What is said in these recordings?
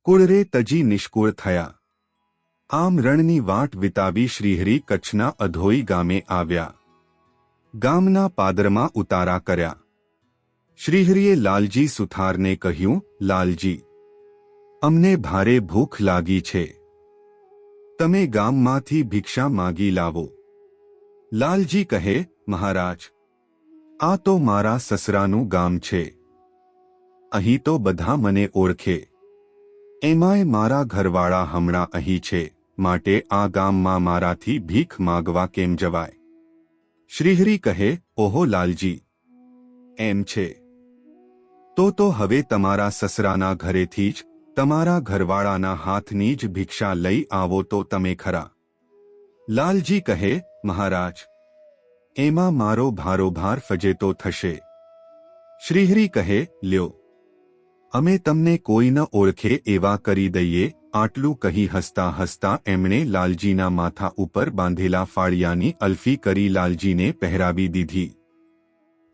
કુળરે તજી નિષ્કુળ થયા. આમ રણની વાટ વિતાવી શ્રીહરિ કચ્છના અધોઈ ગામે આવ્યા. ગામના પાદરમાં ઉતારા કર્યા. શ્રીહરિએ લાલજી સુથારને કહ્યું, લાલજી, અમને ભારે ભૂખ લાગી છે. તમે ગામમાંથી ભિક્ષા માગી લાવો. લાલજી કહે, મહારાજ, આ તો મારા સસરાનું ગામ છે. અહીં તો બધા મને ઓળખે. એમાંય મારા ઘરવાળા હમણાં અહીં છે, માટે આ ગામમાં મારાથી ભીખ માગવા કેમ જવાય? શ્રીહરિ કહે, ઓહો લાલજી, એમ છે. તો હવે તમારા સસરાના ઘરેથી જ તમારા ઘરવાળાના હાથની જ ભિક્ષા લઈ આવો તો તમે ખરા. લાલજી કહે, મહારાજ, એમાં મારો ભારોભાર ફજેતો થશે. શ્રીહરિ કહે, લ્યો, અમે તમને કોઈ ન ઓળખે એવા કરી દઈએ. આટલું કહી હસતા હસતા એમણે લાલજીના માથા ઉપર બાંધેલા ફાળિયાની અલ્ફી કરી લાલજીને પહેરાવી દીધી.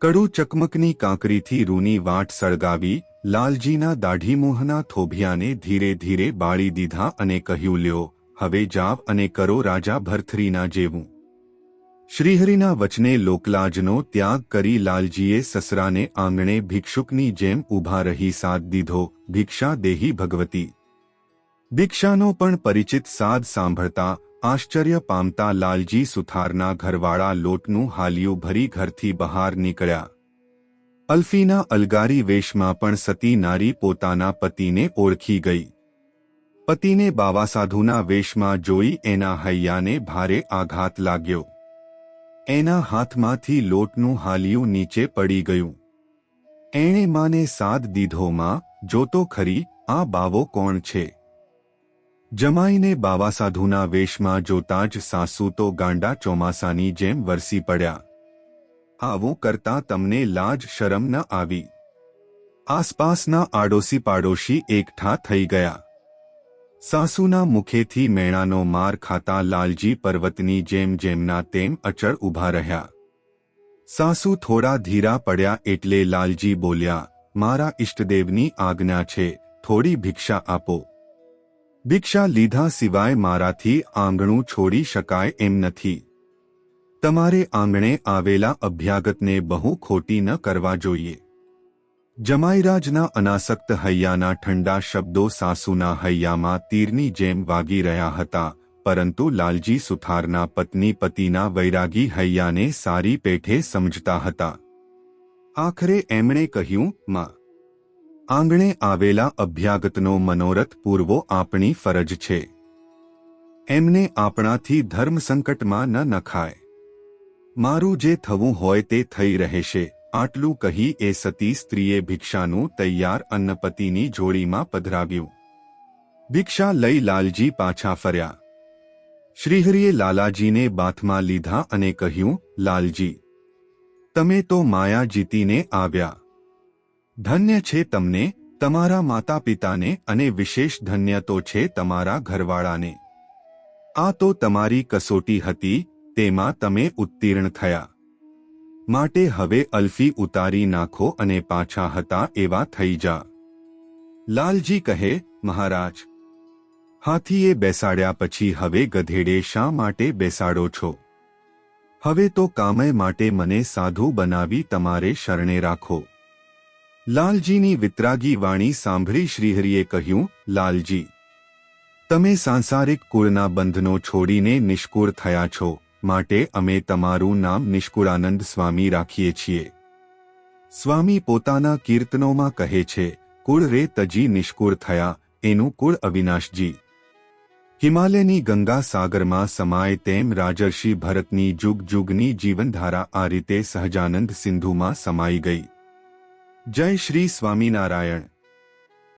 કડું ચકમકની કાંકરીથી રૂની વાટ સળગાવી લાલજીના દાઢીમોહના થોભિયાને ધીરે ધીરે બાળી દીધા અને કહ્યું, લ્યો, હવે જાવ અને કરો રાજા ભરથરીના જેવું. શ્રીહરિના વચને લોકલાજનો ત્યાગ કરી લાલજીએ સસરાને આંગણે ભિક્ષુકની જેમ ઊભા રહી સાદ દીધો, ભિક્ષા દેહી ભગવતી. ભિક્ષાનો પણ પરિચિત સાદ સાંભળતા આશ્ચર્ય પામતા લાલજી સુથારના ઘરવાળા લોટનું હાલિયું ભરી ઘરથી બહાર નીકળ્યા. અલ્ફીના અલગારી વેશમાં પણ સતી નારી પોતાના પતિને ઓળખી ગઈ. પતિને બાવાસાધુના વેશમાં જોઈ એના હૈયાને ભારે આઘાત લાગ્યો. એના હાથમાંથી લોટનું હાલિયું નીચે પડી ગયું. એણે માને સાદ દીધો, માં, જોતો ખરી, આ બાવો કોણ છે? જમાઈને બાવાસાધુના વેશમાં જોતા જ સાસુ તો ગાંડા ચોમાસાની જેમ વરસી પડ્યા. આવું કરતા તમને લાજ શરમ ન આવી? આસપાસના આડોશી પાડોશી એકઠા થઈ ગયા. સાસુના મુખેથી મેણાનો માર ખાતા લાલજી પર્વતની જેમ જેમના તેમ અચળ ઊભા રહ્યા. સાસુ થોડા ધીરા પડ્યા એટલે લાલજી બોલ્યા, મારા ઇષ્ટદેવની આજ્ઞા છે, થોડી ભિક્ષા આપો. ભિક્ષા લીધા સિવાય મારાથી આંગણું છોડી શકાય એમ નથી. તમારે આંગણે આવેલા અભ્યાગતને બહુ ખોટી ન કરવા જોઈએ. જમાઈરાજના અનાસક્ત હૈયાના ઠંડા શબ્દો સાસુના હૈયામાં તીરની જેમ વાગી રહ્યા હતા, પરંતુ લાલજી સુથારના પત્ની પતિના વૈરાગી હૈયાને સારી પેઠે સમજતા હતા. આખરે એમણે કહ્યું, માં, આંગણે આવેલા અભ્યાગતનો મનોરથ પૂરવો આપણી ફરજ છે. એમને આપણાથી ધર્મસંકટમાં ન નખાય. મારું જે થવું હોય તે થઈ રહેશે. આટલું કહી એ સતી સ્ત્રીએ ભિક્ષાનું તૈયાર અન્ન પતિની જોડીમાં પધરાવ્યું. ભિક્ષા લઈ લાલજી પાછા ફર્યા. શ્રીહરિએ લાલાજીને બાથમાં લીધા અને કહ્યું, લાલજી, તમે તો માયા જીતીને આવ્યા. ધન્ય છે તમને, તમારા માતા પિતાને, અને વિશેષ ધન્ય તો છે તમારા ઘરવાળાને. આ તો તમારી કસોટી હતી, તેમાં તમે ઉત્તીર્ણ થયા. માટે હવે અલ્ફી ઉતારી નાખો અને પાછા હતા એવા થઈ જા. લાલજી કહે, મહારાજ, હાથીએ બેસાડ્યા પછી હવે ગધેડે શા માટે બેસાડો છો? હવે તો કામય માટે મને સાધુ બનાવી તમારે શરણે રાખો. લાલજીની વિતરાગી વાણી સાંભળી શ્રીહરિએ કહ્યું, લાલજી, તમે સાંસારિક કુળના બંધનો છોડીને નિષ્કુળ થયા છો, માટે અમે તમારું નામ નિષ્કુળાનંદ સ્વામી રાખીએ છીએ. સ્વામી પોતાના કીર્તનોમાં કહે છે, કુળ રે તજી નિષ્કુળ થયા, એનું કુળ અવિનાશજી. હિમાલયની ગંગા સાગરમાં સમાય તેમ રાજર્ષિ ભરતની જુગ જુગની જીવનધારા આ રીતે સહજાનંદ સિંધુમાં સમાઈ ગઈ. જય શ્રી સ્વામિનારાયણ.